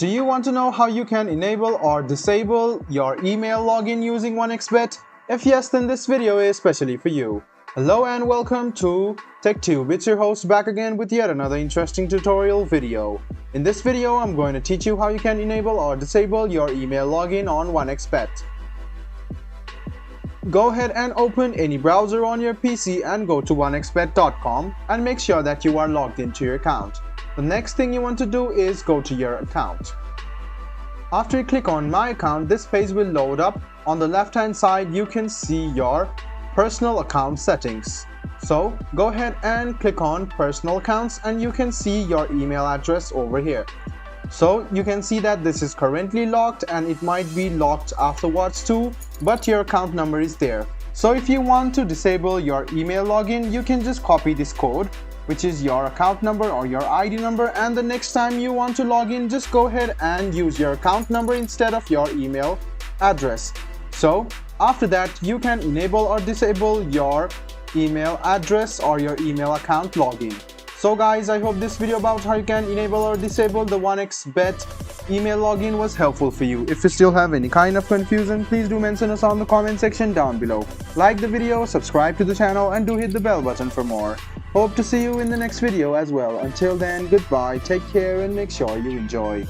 Do you want to know how you can enable or disable your email login using 1xbet? If yes, then this video is especially for you. Hello and welcome to TechTube. It's your host back again with yet another interesting tutorial video. In this video, I'm going to teach you how you can enable or disable your email login on 1xbet. Go ahead and open any browser on your PC and go to 1xbet.com and make sure that you are logged into your account. The next thing you want to do is go to your account. After you click on My Account, this page will load up. On the left hand side, you can see your personal account settings. So go ahead and click on Personal Accounts and you can see your email address over here. So you can see that this is currently locked and it might be locked afterwards too, but your account number is there. So if you want to disable your email login, you can just copy this code, which is your account number or your ID number, and the next time you want to log in, just go ahead and use your account number instead of your email address. So after that, you can enable or disable your email address or your email account login. So guys, I hope this video about how you can enable or disable the 1xbet email login was helpful for you. If you still have any kind of confusion, please do mention us on the comment section down below. Like the video, subscribe to the channel, and do hit the bell button for more. Hope to see you in the next video as well. Until then, goodbye, take care, and make sure you enjoy.